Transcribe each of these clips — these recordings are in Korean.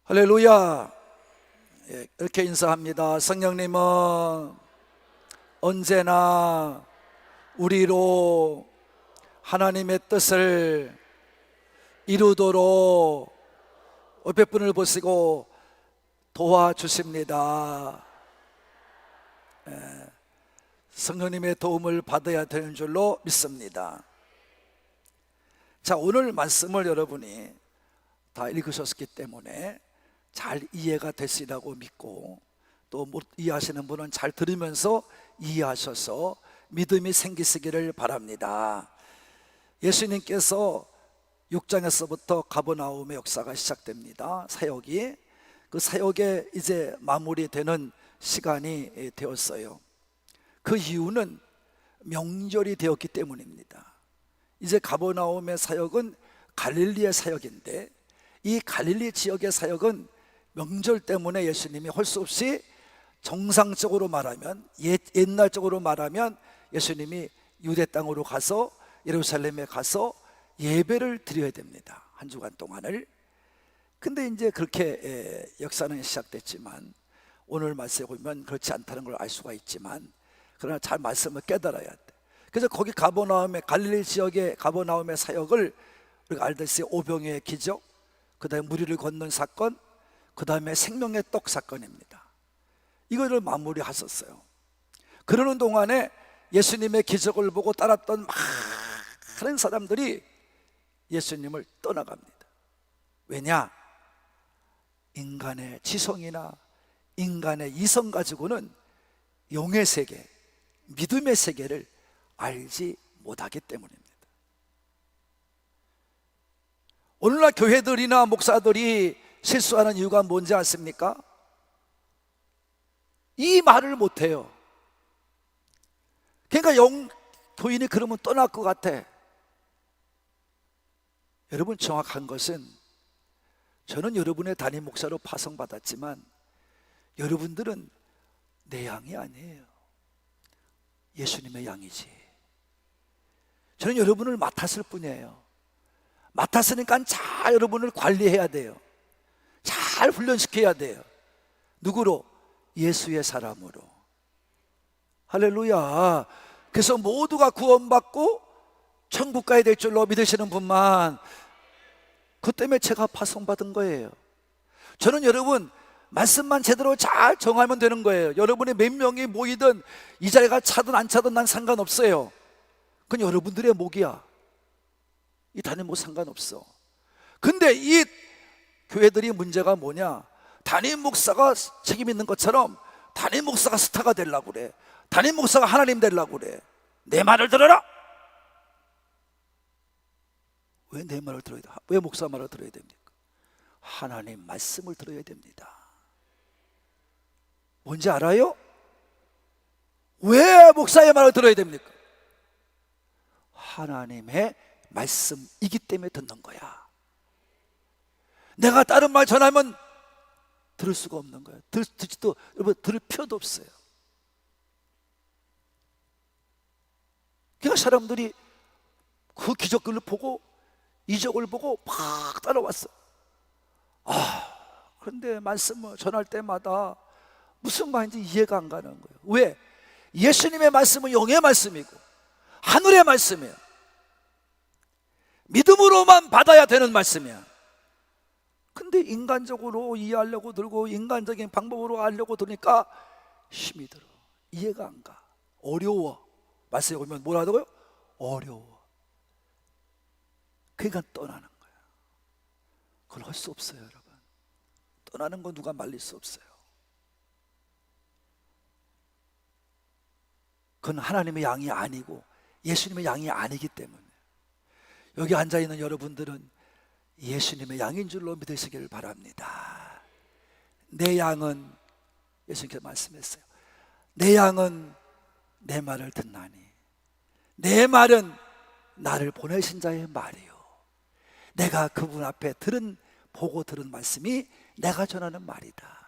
할렐루야. 이렇게 인사합니다. 성령님은 언제나 우리로 하나님의 뜻을 이루도록 옆에 분을 보시고 도와주십니다. 성령님의 도움을 받아야 되는 줄로 믿습니다. 자, 오늘 말씀을 여러분이 다 읽으셨기 때문에 잘 이해가 되시라고 믿고, 또 못 이해하시는 분은 잘 들으면서 이해하셔서 믿음이 생기시기를 바랍니다. 예수님께서 6장에서부터 가버나움의 역사가 시작됩니다. 사역이, 그 사역에 이제 마무리되는 시간이 되었어요. 그 이유는 명절이 되었기 때문입니다. 이제 가버나움의 사역은 갈릴리의 사역인데, 이 갈릴리 지역의 사역은 명절 때문에 예수님이 할 수 없이, 정상적으로 말하면, 옛날적으로 말하면 예수님이 유대 땅으로 가서, 예루살렘에 가서 예배를 드려야 됩니다. 한 주간 동안을. 근데 이제 그렇게 역사는 시작됐지만, 오늘 말씀에 보면 그렇지 않다는 걸 알 수가 있지만, 그러나 잘 말씀을 깨달아야 돼. 그래서 거기 가버나움의, 갈릴리 지역의 가버나움의 사역을 우리가 알다시피 오병이의 기적, 그 다음에 무리를 걷는 사건, 그 다음에 생명의 떡 사건입니다. 이거를 마무리하셨어요. 그러는 동안에 예수님의 기적을 보고 따랐던 많은 사람들이 예수님을 떠나갑니다. 왜냐? 인간의 지성이나 인간의 이성 가지고는 영의 세계, 믿음의 세계를 알지 못하기 때문입니다. 오늘날 교회들이나 목사들이 실수하는 이유가 뭔지 아십니까? 이 말을 못해요. 그러니까 교인이 그러면 떠날 것 같아. 여러분, 정확한 것은, 저는 여러분의 담임 목사로 파송받았지만 여러분들은 내 양이 아니에요. 예수님의 양이지. 저는 여러분을 맡았을 뿐이에요. 맡았으니까 잘 여러분을 관리해야 돼요. 잘 훈련시켜야 돼요. 누구로? 예수의 사람으로. 할렐루야. 그래서 모두가 구원받고 천국 가야 될 줄로 믿으시는 분만, 그 때문에 제가 파송받은 거예요. 저는 여러분 말씀만 제대로 잘 정하면 되는 거예요. 여러분이 몇 명이 모이든 이 자리가 차든 안 차든 난 상관없어요. 그건 여러분들의 목이야. 이 단임 뭐 상관없어. 근데 이 교회들이 문제가 뭐냐? 담임 목사가 책임 있는 것처럼 담임 목사가 스타가 되려고 그래. 담임 목사가 하나님 되려고 그래. 내 말을 들어라. 왜 내 말을 들어야 돼? 왜 목사 말을 들어야 됩니까? 하나님 말씀을 들어야 됩니다. 뭔지 알아요? 왜 목사의 말을 들어야 됩니까? 하나님의 말씀이기 때문에 듣는 거야. 내가 다른 말 전하면 들을 수가 없는 거예요. 듣지도, 여러분, 들을 필요도 없어요. 그러니까 사람들이 그 기적들을 보고, 이적을 보고 막 따라왔어. 그런데 말씀을 전할 때마다 무슨 말인지 이해가 안 가는 거예요. 왜? 예수님의 말씀은 영의 말씀이고 하늘의 말씀이에요. 믿음으로만 받아야 되는 말씀이야. 근데 인간적으로 이해하려고 들고, 인간적인 방법으로 하려고 들으니까 힘이 들어. 이해가 안 가. 어려워. 말씀에 보면 뭐라 하더라고요? 어려워. 그러니까 떠나는 거야. 그걸 할 수 없어요, 여러분. 떠나는 건 누가 말릴 수 없어요. 그건 하나님의 양이 아니고 예수님의 양이 아니기 때문에. 여기 앉아있는 여러분들은 예수님의 양인 줄로 믿으시기를 바랍니다. 내 양은, 예수님께서 말씀했어요. 내 양은 내 말을 듣나니 내 말은 나를 보내신 자의 말이요, 내가 그분 앞에 들은 보고 들은 말씀이 내가 전하는 말이다.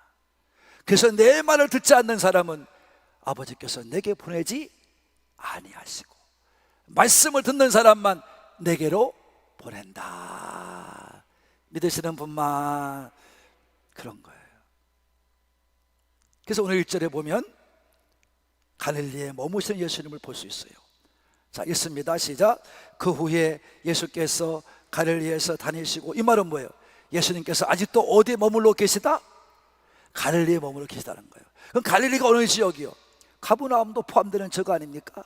그래서 내 말을 듣지 않는 사람은 아버지께서 내게 보내지 아니하시고 말씀을 듣는 사람만 내게로 보낸다. 믿으시는 분만 그런 거예요. 그래서 오늘 1절에 보면 갈릴리에 머무시는 예수님을 볼 수 있어요. 자, 읽습니다. 시작. 그 후에 예수께서 갈릴리에서 다니시고, 이 말은 뭐예요? 예수님께서 아직도 어디에 머물러 계시다? 갈릴리에 머물러 계시다는 거예요. 그럼 갈릴리가 어느 지역이요? 가버나움도 포함되는 지역 아닙니까?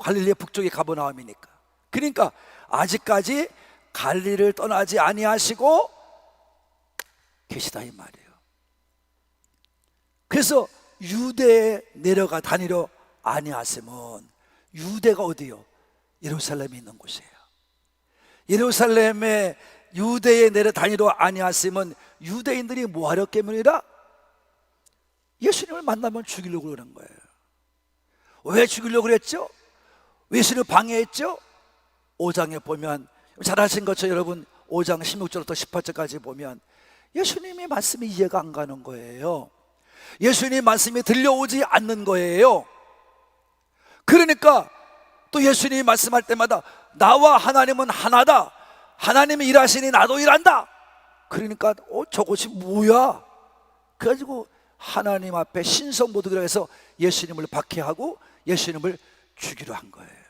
갈릴리의 북쪽이 가버나움이니까. 그러니까 아직까지 갈릴리를 떠나지 아니하시고 계시다 이 말이에요. 그래서 유대에 내려가 다니려 아니하심은, 유대가 어디요? 예루살렘에 있는 곳이에요. 예루살렘에 유대에 내려 다니려 아니하심은 유대인들이 뭐하려 깨문이라? 예수님을 만나면 죽이려고 그러는 거예요. 왜 죽이려고 그랬죠? 왜 예수님을 방해했죠? 5장에 보면, 잘 아신 것처럼 여러분 5장 16절부터 18절까지 보면 예수님의 말씀이 이해가 안 가는 거예요. 예수님의 말씀이 들려오지 않는 거예요. 그러니까 또 예수님이 말씀할 때마다 나와 하나님은 하나다, 하나님이 일하시니 나도 일한다. 그러니까 저것이 뭐야? 그래가지고 하나님 앞에 신성모독이라고 해서 예수님을 박해하고 예수님을 죽이려 한 거예요.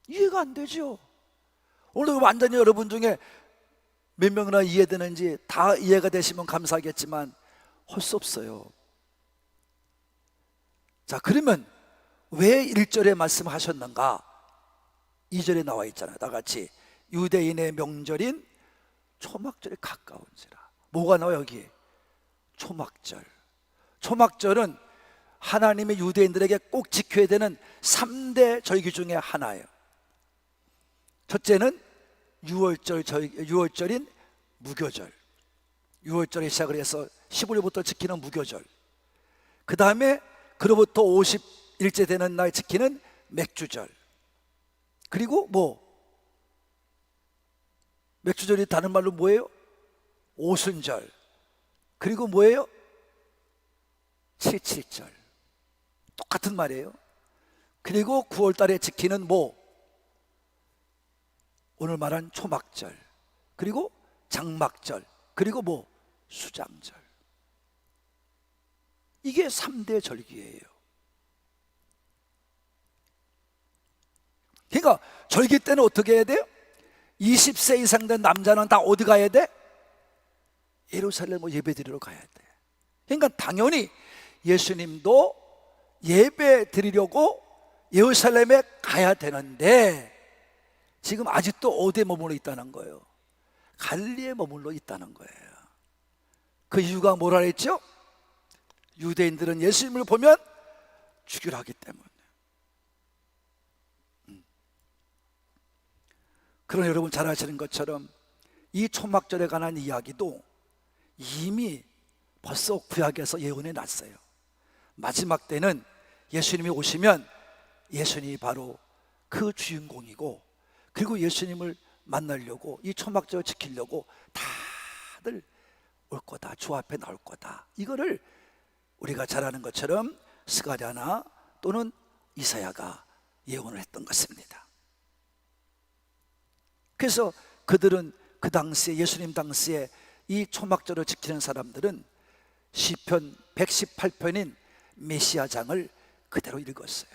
이해가 안 되죠? 오늘 완전히 여러분 중에 몇 명이나 이해되는지 다 이해가 되시면 감사하겠지만 할 수 없어요. 자, 그러면 왜 1절에 말씀하셨는가? 2절에 나와 있잖아요. 다 같이 유대인의 명절인 초막절에 가까운지라. 뭐가 나와 여기? 초막절. 초막절은 하나님의 유대인들에게 꼭 지켜야 되는 3대 절기 중에 하나예요. 첫째는 6월절인 무교절. 6월절에 시작을 해서 15일부터 지키는 무교절. 그 다음에 그로부터 50일째 되는 날 지키는 맥주절. 그리고 맥주절이 다른 말로 뭐예요? 오순절. 그리고 뭐예요? 칠칠절. 똑같은 말이에요. 그리고 9월 달에 지키는 오늘 말한 초막절. 그리고 장막절. 그리고 수장절. 이게 3대 절기예요. 그러니까 절기 때는 어떻게 해야 돼요? 20세 이상 된 남자는 다 어디 가야 돼? 예루살렘 예배드리러 가야 돼. 그러니까 당연히 예수님도 예배 드리려고 예루살렘에 가야 되는데 지금 아직도 어디에 머물러 있다는 거예요? 갈릴리에 머물러 있다는 거예요. 그 이유가 뭐라 했죠? 유대인들은 예수님을 보면 죽이려 하기 때문에. 그러나 여러분 잘 아시는 것처럼 이 초막절에 관한 이야기도 이미 벌써 구약에서 예언해 놨어요. 마지막 때는 예수님이 오시면 예수님이 바로 그 주인공이고, 그리고 예수님을 만나려고 이 초막절을 지키려고 다들 올 거다, 주 앞에 나올 거다. 이거를 우리가 잘 아는 것처럼 스가랴나 또는 이사야가 예언을 했던 것입니다. 그래서 그들은 그 당시에, 예수님 당시에 이 초막절을 지키는 사람들은 시편 118편인 메시아장을 그대로 읽었어요.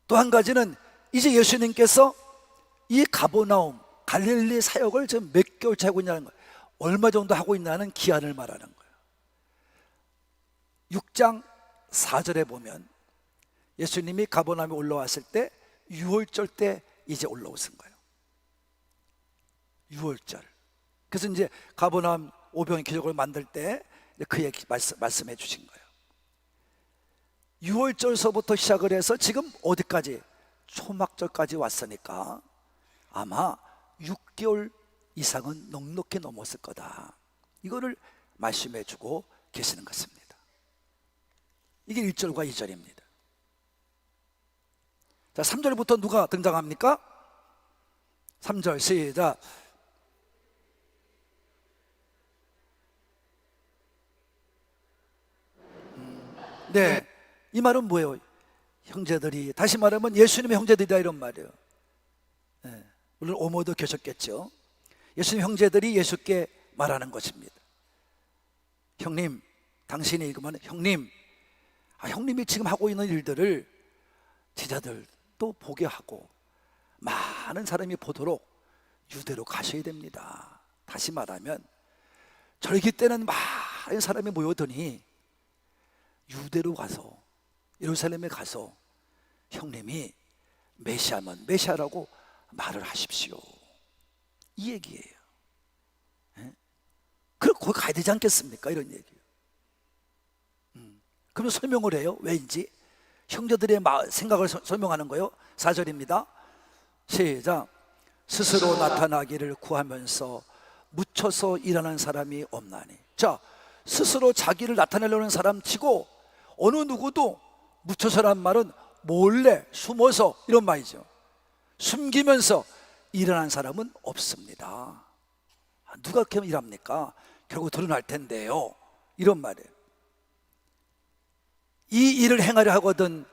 또 한 가지는 이제 예수님께서 이 가버나움 갈릴리 사역을 지금 몇 개월째 하고 있냐는 거예요. 얼마 정도 하고 있냐는 기한을 말하는 거예요. 6장 4절에 보면 예수님이 가버나움에 올라왔을 때 6월절 때 이제 올라오신 거예요. 6월절. 그래서 이제 가버나움 오병의 기적을 만들 때 그 얘기 말씀해 주신 거예요. 6월절서부터 시작을 해서 지금 어디까지? 초막절까지 왔으니까 아마 6개월 이상은 넉넉히 넘었을 거다. 이거를 말씀해 주고 계시는 것입니다. 이게 1절과 2절입니다. 자, 3절부터 누가 등장합니까? 3절 시작. 네, 이 말은 뭐예요? 형제들이, 다시 말하면 예수님의 형제들이다 이런 말이에요. 네, 물론 오모도 계셨겠죠. 예수님 형제들이 예수께 말하는 것입니다. 형님, 당신이 읽으면 형님, 형님이 지금 하고 있는 일들을 제자들도 보게 하고 많은 사람이 보도록 유대로 가셔야 됩니다. 다시 말하면 절기 때는 많은 사람이 모여드니 유대로 가서, 예루살렘에 가서 형님이 메시아면 메시아라고 말을 하십시오, 이 얘기예요. 그럼 거기 가야 되지 않겠습니까? 이런 얘기예요. 그럼 설명을 해요. 왜인지 형제들의 생각을 설명하는 거예요. 4절입니다 시작. 스스로 나타나기를 구하면서 묻혀서 일하는 사람이 없나니. 자, 스스로 자기를 나타내려는 사람 치고 어느 누구도 묻혀서란 말은 몰래 숨어서 이런 말이죠. 숨기면서 일어난 사람은 없습니다. 누가 그렇게 일합니까? 결국 드러날 텐데요, 이런 말이에요. 이 일을 행하려 하거든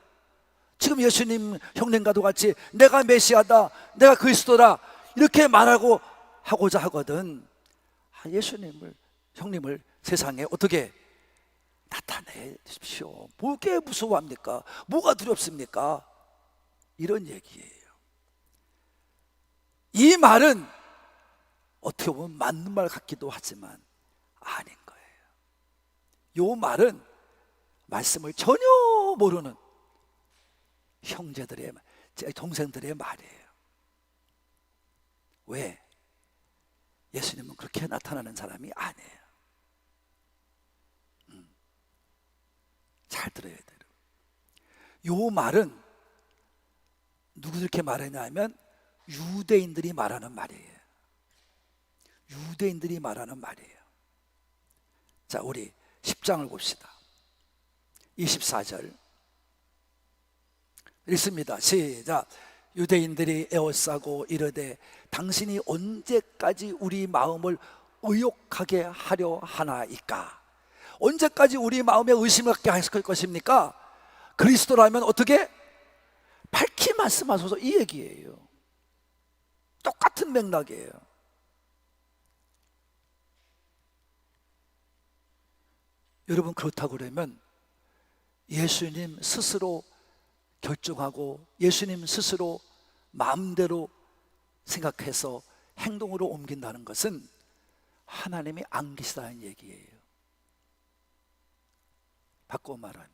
지금 예수님 형님과도 같이 내가 메시아다, 내가 그리스도다 이렇게 말하고 하고자 하거든 예수님을, 형님을 세상에 어떻게 나타내 주십시오. 뭐게 무서워합니까? 뭐가 두렵습니까? 이런 얘기예요. 이 말은 어떻게 보면 맞는 말 같기도 하지만 아닌 거예요. 이 말은 말씀을 전혀 모르는 형제들의, 동생들의 말이에요. 왜? 예수님은 그렇게 나타나는 사람이 아니에요. 잘 들어야 돼요. 이 말은 누구 이렇게 말하냐면 유대인들이 말하는 말이에요. 유대인들이 말하는 말이에요. 자, 우리 10장을 봅시다. 24절 읽습니다. 시작. 유대인들이 에워싸고 이르되 당신이 언제까지 우리 마음을 의욕하게 하려 하나이까? 언제까지 우리 마음에 의심을 갖게 하실 것입니까? 그리스도라면 어떻게? 밝히 말씀하소서, 이 얘기예요. 똑같은 맥락이에요. 여러분, 그렇다고 그러면 예수님 스스로 결정하고 예수님 스스로 마음대로 생각해서 행동으로 옮긴다는 것은 하나님이 안 계시다는 얘기예요. 바꿔 말하면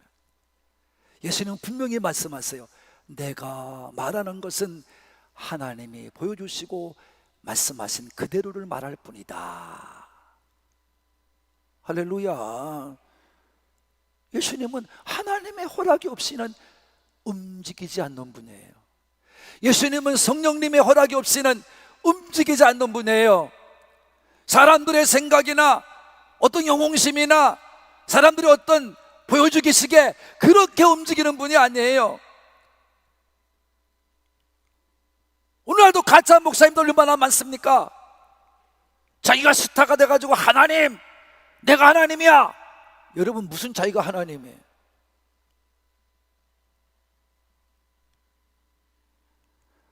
예수님은 분명히 말씀하세요. 내가 말하는 것은 하나님이 보여주시고 말씀하신 그대로를 말할 뿐이다. 할렐루야. 예수님은 하나님의 허락이 없이는 움직이지 않는 분이에요. 예수님은 성령님의 허락이 없이는 움직이지 않는 분이에요. 사람들의 생각이나 어떤 영웅심이나 사람들이 어떤 보여주기식에 그렇게 움직이는 분이 아니에요. 오늘날도 가짜 목사님들 얼마나 많습니까? 자기가 스타가 돼가지고 하나님, 내가 하나님이야. 여러분, 무슨 자기가 하나님이에요?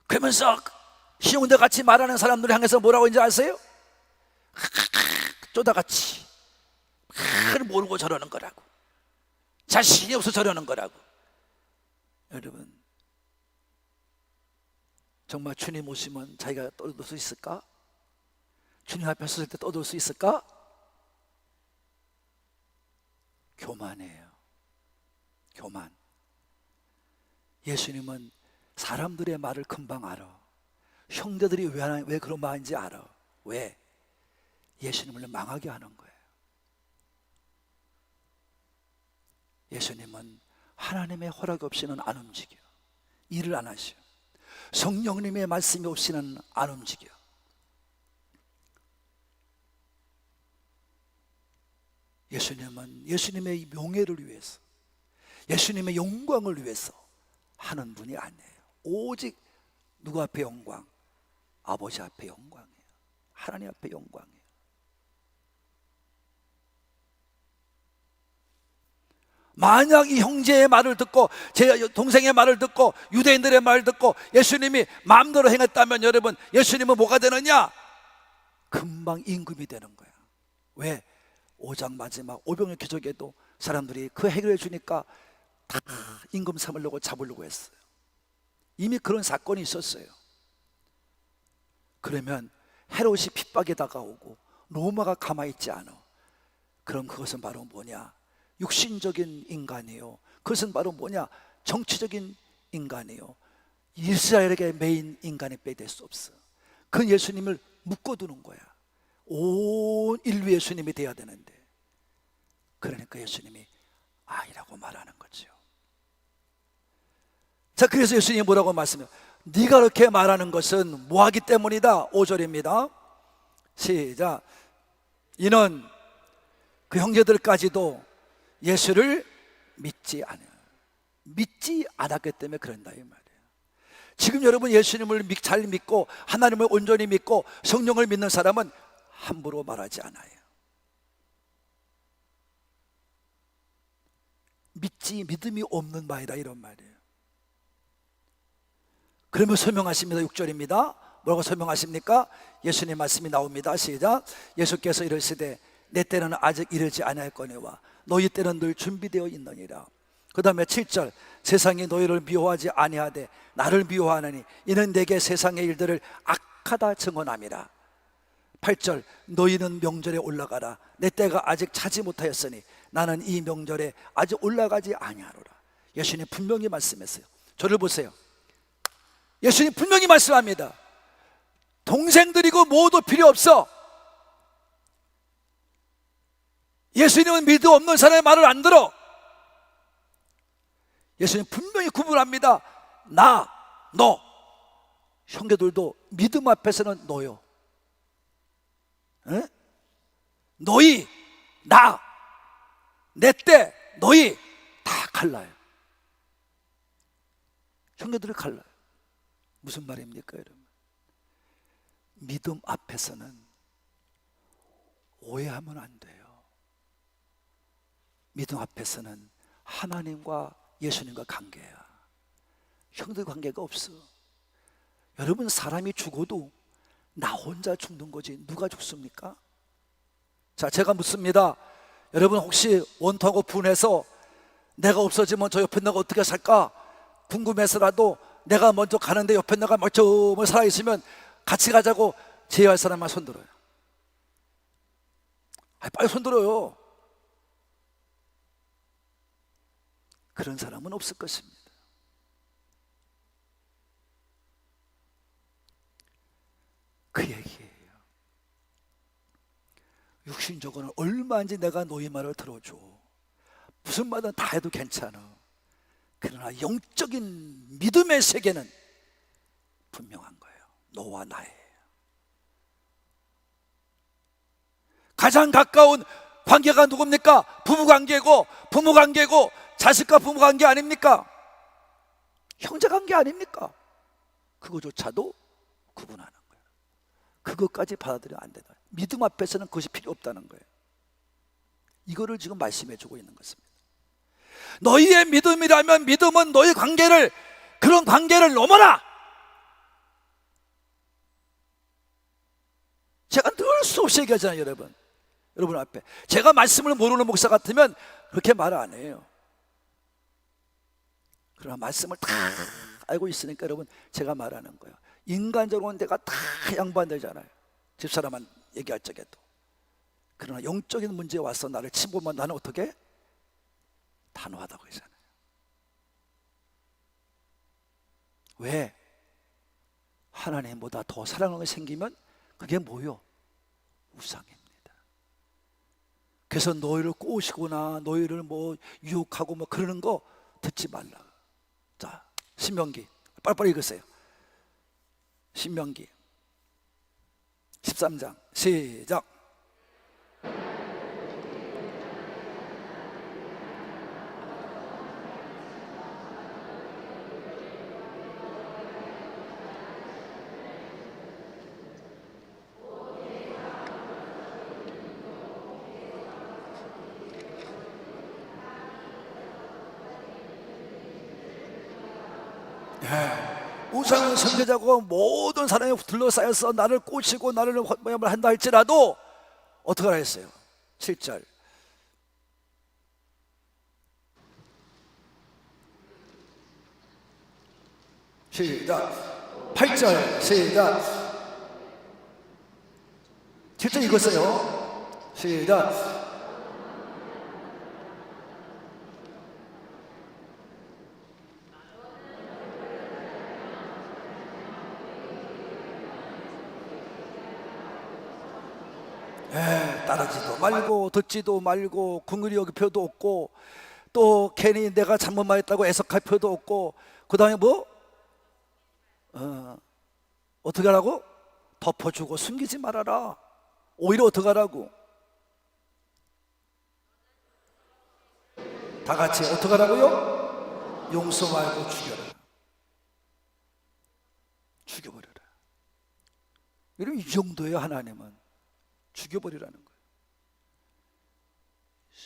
그러면서 시온대 같이 말하는 사람들 향해서 뭐라고 인지 아세요? 쪼다같이 모르고 저러는 거라고, 자신이 없어 저러는 거라고. 여러분, 정말 주님 오시면 자기가 떠들 수 있을까? 주님 앞에 섰을 때 떠들 수 있을까? 교만해요. 교만. 예수님은 사람들의 말을 금방 알아. 형제들이 왜 그런 말인지 알아. 왜? 예수님을 망하게 하는 거예요. 예수님은 하나님의 허락 없이는 안 움직여. 일을 안 하셔. 성령님의 말씀이 없이는 안 움직여. 예수님은 예수님의 명예를 위해서, 예수님의 영광을 위해서 하는 분이 아니에요. 오직 누구 앞에 영광? 아버지 앞에 영광이에요. 하나님 앞에 영광이에요. 만약 이 형제의 말을 듣고 제 동생의 말을 듣고 유대인들의 말을 듣고 예수님이 마음대로 행했다면 여러분, 예수님은 뭐가 되느냐? 금방 임금이 되는 거야. 왜? 5장 마지막 오병이어 기적에도 사람들이 그 해결해 주니까 다 임금 삼으려고 잡으려고 했어요. 이미 그런 사건이 있었어요. 그러면 헤롯이 핍박에 다가오고 로마가 가만히 있지 않아. 그럼 그것은 바로 뭐냐? 육신적인 인간이에요. 그것은 바로 뭐냐? 정치적인 인간이에요. 이스라엘에게 메인 인간이 빼될 수 없어. 그 예수님을 묶어두는 거야. 온 인류 예수님이 돼야 되는데, 그러니까 예수님이 아니라고 말하는 거죠. 자, 그래서 예수님이 뭐라고 말씀해요? 네가 그렇게 말하는 것은 뭐하기 때문이다. 5절입니다 시작. 이는 그 형제들까지도 예수를 믿지 않았기 때문에 그런다 이 말이에요. 지금 여러분 예수님을 잘 믿고 하나님을 온전히 믿고 성령을 믿는 사람은 함부로 말하지 않아요. 믿음이 없는 바이다 이런 말이에요. 그러면 설명하십니다. 6절입니다 뭐라고 설명하십니까? 예수님 말씀이 나옵니다. 시작. 예수께서 이르시되 내 때는 아직 이르지 아니하였거니와 너희 때는 늘 준비되어 있느니라. 그 다음에 7절. 세상이 너희를 미워하지 아니하되 나를 미워하느니 이는 내게 세상의 일들을 악하다 증언함이라. 8절. 너희는 명절에 올라가라. 내 때가 아직 차지 못하였으니 나는 이 명절에 아직 올라가지 아니하노라. 예수님 분명히 말씀했어요. 저를 보세요. 예수님 분명히 말씀합니다. 동생들이고 뭐도 필요 없어. 예수님은 믿음 없는 사람의 말을 안 들어. 예수님 분명히 구분합니다. 나, 너. 형제들도 믿음 앞에서는 너요. 에? 너희, 나, 내 때, 너희 다 갈라요. 형제들이 갈라요. 무슨 말입니까 여러분? 믿음 앞에서는 오해하면 안 돼요. 믿음 앞에서는 하나님과 예수님과 관계야. 형들 관계가 없어. 여러분 사람이 죽어도 나 혼자 죽는 거지 누가 죽습니까? 자, 제가 묻습니다. 여러분 혹시 원통하고 분해서 내가 없어지면 저 옆에 내가 어떻게 살까 궁금해서라도 내가 먼저 가는데 옆에 내가 멀쩡히 살아있으면 같이 가자고 제의할 사람만 손들어요. 빨리 손들어요. 그런 사람은 없을 것입니다. 그 얘기예요. 육신적으로는 얼마인지 내가 너희 말을 들어줘. 무슨 말은 다 해도 괜찮아. 그러나 영적인 믿음의 세계는 분명한 거예요. 너와 나예요. 가장 가까운 관계가 누굽니까? 부부관계고 부모관계고 자식과 부모관계 아닙니까? 형제관계 아닙니까? 그거조차도 구분하는 거예요. 그것까지 받아들이면 안 된다. 믿음 앞에서는 그것이 필요 없다는 거예요. 이거를 지금 말씀해 주고 있는 것입니다. 너희의 믿음이라면 믿음은 너희 관계를, 그런 관계를 넘어라. 제가 늘 수없이 얘기하잖아요. 여러분 앞에 제가 말씀을 모르는 목사 같으면 그렇게 말 안 해요. 그러나 말씀을 다 알고 있으니까 여러분 제가 말하는 거예요. 인간적으로는 내가 다 양보한다잖아요. 집사람만 얘기할 적에도. 그러나 영적인 문제에 와서 나를 침범하면 나는 어떻게? 단호하다고 하잖아요. 왜? 하나님보다 더 사랑하는 게 생기면 그게 뭐요? 우상입니다. 그래서 너희를 꼬시거나 너희를 뭐 유혹하고 뭐 그러는 거 듣지 말라. 자, 신명기 빨리빨리 읽으세요. 신명기 13장 시작. 우상은 선교자고 모든 사람이 둘러싸여서 나를 꼬시고 나를 한다 할지라도 어떻게 하라 했어요? 7절 시작. 8절 시작. 7절 읽었어요. 시작. 따르지도 말고 듣지도 말고 궁궐이 여기 표도 없고 또 괜히 내가 잘못 말했다고 애석할 표도 없고 그 다음에 뭐? 어떻게 하라고? 덮어주고 숨기지 말아라. 오히려 어떻게 하라고? 다 같이 어떻게 하라고요? 용서 말고 죽여라. 죽여버려라. 여러분 이 정도예요. 하나님은 죽여버리라는 거예요.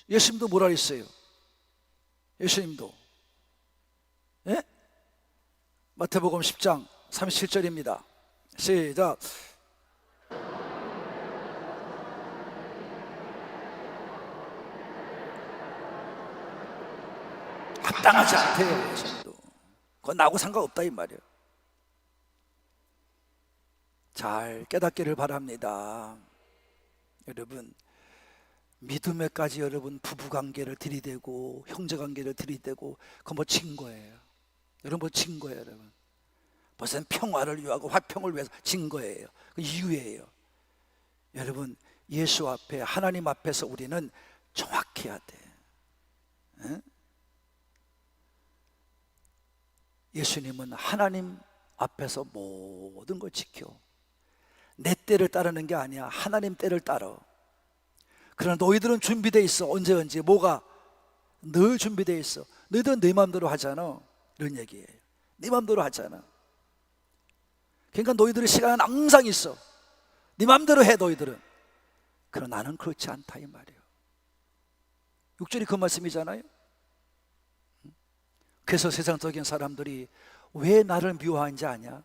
예수님도 뭐라 했어요? 예수님도 마태복음 10장 37절입니다 시작. 합당하지 않대요. 예수님도 그건 나하고 상관없다 이 말이에요. 잘 깨닫기를 바랍니다. 여러분 믿음에까지 여러분 부부관계를 들이대고 형제관계를 들이대고 그건 뭐 진 거예요. 여러분 뭐 진 거예요. 여러분 무슨 평화를 위하고 화평을 위해서 진 거예요. 그 이유예요. 여러분 예수 앞에 하나님 앞에서 우리는 정확해야 돼. 에? 예수님은 하나님 앞에서 모든 걸 지켜. 내 때를 따르는 게 아니야. 하나님 때를 따라. 그러나 너희들은 준비되어 있어. 언제 뭐가? 늘 준비되어 있어. 너희들은 네 마음대로 하잖아. 이런 얘기예요. 네 마음대로 하잖아. 그러니까 너희들의 시간은 항상 있어. 네 마음대로 해 너희들은. 그러나 나는 그렇지 않다 이 말이에요. 6절이 그 말씀이잖아요. 그래서 세상적인 사람들이 왜 나를 미워하는지 아냐?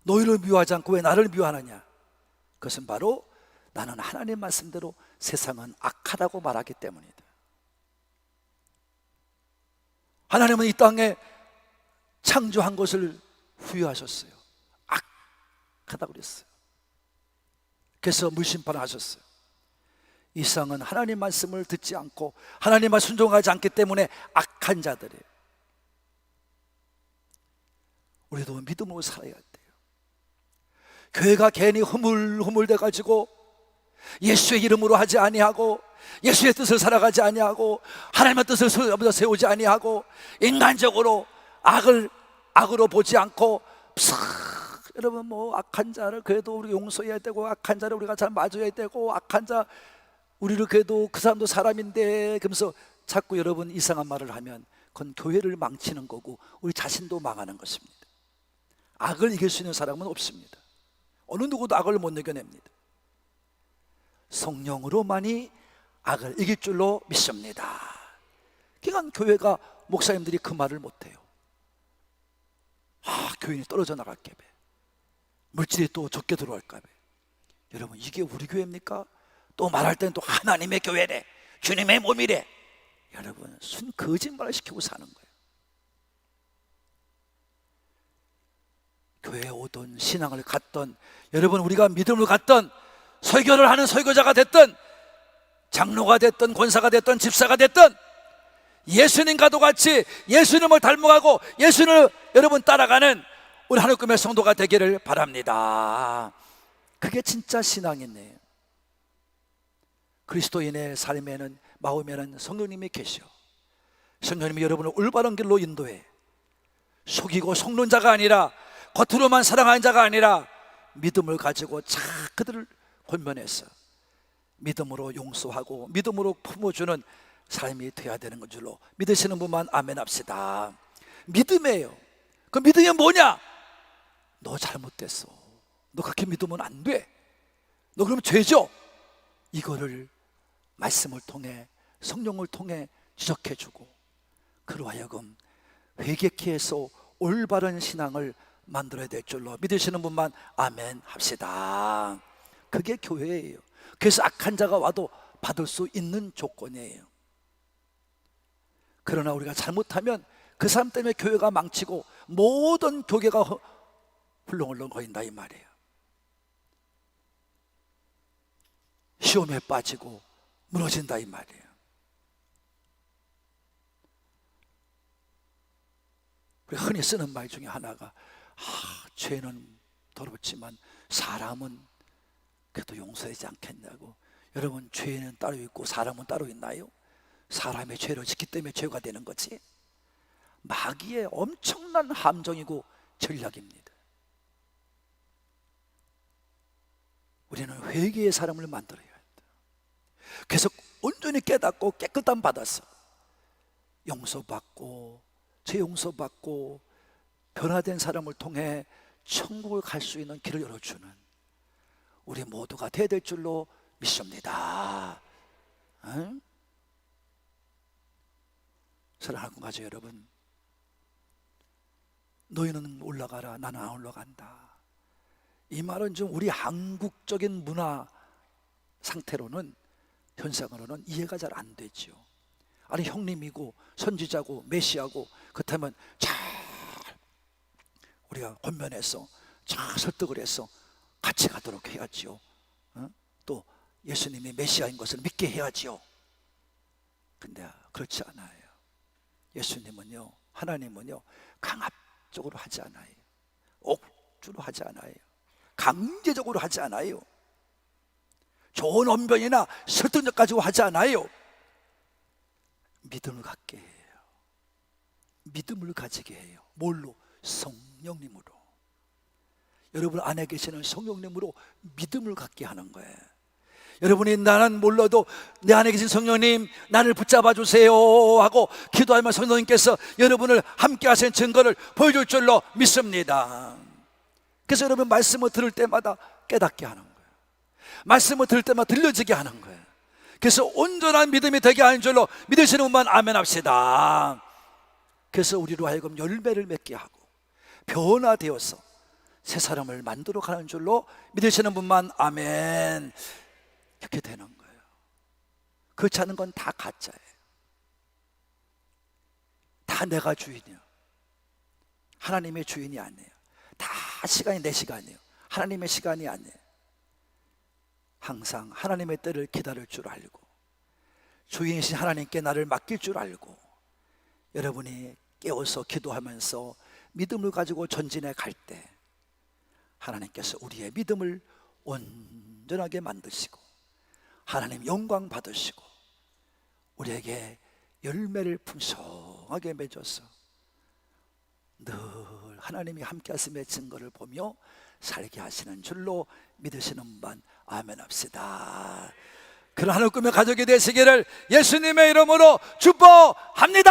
너희를 미워하지 않고 왜 나를 미워하느냐? 그것은 바로 나는 하나님 말씀대로 세상은 악하다고 말하기 때문이다. 하나님은 이 땅에 창조한 것을 후회하셨어요. 악하다고 그랬어요. 그래서 물심판을 하셨어요. 이 세상은 하나님 말씀을 듣지 않고 하나님 말 순종하지 않기 때문에 악한 자들이에요. 우리도 믿음으로 살아야 돼요. 교회가 괜히 흐물흐물돼 가지고 예수의 이름으로 하지 아니하고 예수의 뜻을 살아가지 아니하고 하나님의 뜻을 세우지 아니하고 인간적으로 악으로 보지 않고 여러분 뭐 악한 자를 그래도 우리 용서해야 되고 악한 자를 우리가 잘 맞아야 되고 악한 자 우리를 그래도 그 사람도 사람인데 그러면서 자꾸 여러분 이상한 말을 하면 그건 교회를 망치는 거고 우리 자신도 망하는 것입니다. 악을 이길 수 있는 사람은 없습니다. 어느 누구도 악을 못 이겨냅니다. 성령으로만이 악을 이길 줄로 믿습니다. 그러니까 교회가 목사님들이 그 말을 못해요. 교인이 떨어져 나갈까 봐, 물질이 또 적게 들어갈까 봐. 여러분 이게 우리 교회입니까? 또 말할 때는 또 하나님의 교회래, 주님의 몸이래. 여러분 순 거짓말을 시키고 사는 거예요. 교회에 오던 신앙을 갖던 여러분 우리가 믿음을 갖던 설교를 하는 설교자가 됐던 장로가 됐던 권사가 됐던 집사가 됐던 예수님과도 같이 예수님을 닮아가고 예수님을 여러분 따라가는 우리 하늘꿈의 성도가 되기를 바랍니다. 그게 진짜 신앙이네요. 그리스도인의 삶에는 마음에는 성령님이 계셔. 성령님이 여러분을 올바른 길로 인도해. 속이고 속는 자가 아니라 겉으로만 사랑하는 자가 아니라 믿음을 가지고 자 그들을 권면해서 믿음으로 용서하고 믿음으로 품어주는 삶이 되어야 되는 줄로 믿으시는 분만 아멘 합시다. 믿음이에요. 그 믿음이 뭐냐? 너 잘못됐어. 너 그렇게 믿으면 안 돼. 너 그러면 죄죠. 이거를 말씀을 통해 성령을 통해 지적해주고 그로 하여금 회개케 해서 올바른 신앙을 만들어야 될 줄로 믿으시는 분만 아멘 합시다. 그게 교회예요. 그래서 악한 자가 와도 받을 수 있는 조건이에요. 그러나 우리가 잘못하면 그 사람 때문에 교회가 망치고 모든 교계가 훌렁훌렁 거린다 이 말이에요. 시험에 빠지고 무너진다 이 말이에요. 우리가 흔히 쓰는 말 중에 하나가 죄는 더럽지만 사람은 그래도 용서하지 않겠냐고. 여러분, 죄는 따로 있고 사람은 따로 있나요? 사람의 죄를 짓기 때문에 죄가 되는 거지. 마귀의 엄청난 함정이고 전략입니다. 우리는 회개의 사람을 만들어야 한다. 그래서 온전히 깨닫고 깨끗함 받아서 용서받고 재용서받고 변화된 사람을 통해 천국을 갈 수 있는 길을 열어주는 우리 모두가 되어야 될 줄로 믿습니다. 응? 사랑하는 가족 여러분, 너희는 올라가라 나는 안 올라간다. 이 말은 좀 우리 한국적인 문화 상태로는, 현상으로는 이해가 잘 안 되죠. 아니, 형님이고 선지자고 메시아고 그렇다면 잘 우리가 권면해서 잘 설득을 해서 같이 가도록 해야지요. 또 예수님이 메시아인 것을 믿게 해야지요. 근데 그렇지 않아요. 예수님은요, 하나님은요, 강압적으로 하지 않아요. 억지로 하지 않아요. 강제적으로 하지 않아요. 좋은 언변이나 설득력 가지고 하지 않아요. 믿음을 갖게 해요. 믿음을 가지게 해요. 뭘로? 성령님으로. 여러분 안에 계시는 성령님으로 믿음을 갖게 하는 거예요. 여러분이 나는 몰라도 내 안에 계신 성령님 나를 붙잡아 주세요 하고 기도하면 성령님께서 여러분을 함께 하시는 증거를 보여줄 줄로 믿습니다. 그래서 여러분 말씀을 들을 때마다 깨닫게 하는 거예요. 말씀을 들을 때마다 들려지게 하는 거예요. 그래서 온전한 믿음이 되게 하는 줄로 믿으시는 분만 아멘 합시다. 그래서 우리로 하여금 열매를 맺게 하고 변화되어서 새 사람을 만들어 가는 줄로 믿으시는 분만 아멘. 이렇게 되는 거예요. 그렇지 않은 건 다 가짜예요. 다 내가 주인이에요. 하나님의 주인이 아니에요. 다 시간이 내 시간이에요. 하나님의 시간이 아니에요. 항상 하나님의 때를 기다릴 줄 알고 주인이신 하나님께 나를 맡길 줄 알고 여러분이 깨어서 기도하면서 믿음을 가지고 전진해 갈 때 하나님께서 우리의 믿음을 온전하게 만드시고 하나님 영광 받으시고 우리에게 열매를 풍성하게 맺어서 늘 하나님이 함께 하심의 증거를 보며 살게 하시는 줄로 믿으시는 분 아멘 합시다. 그런 하늘 꿈의 가족이 되시기를 예수님의 이름으로 축복합니다.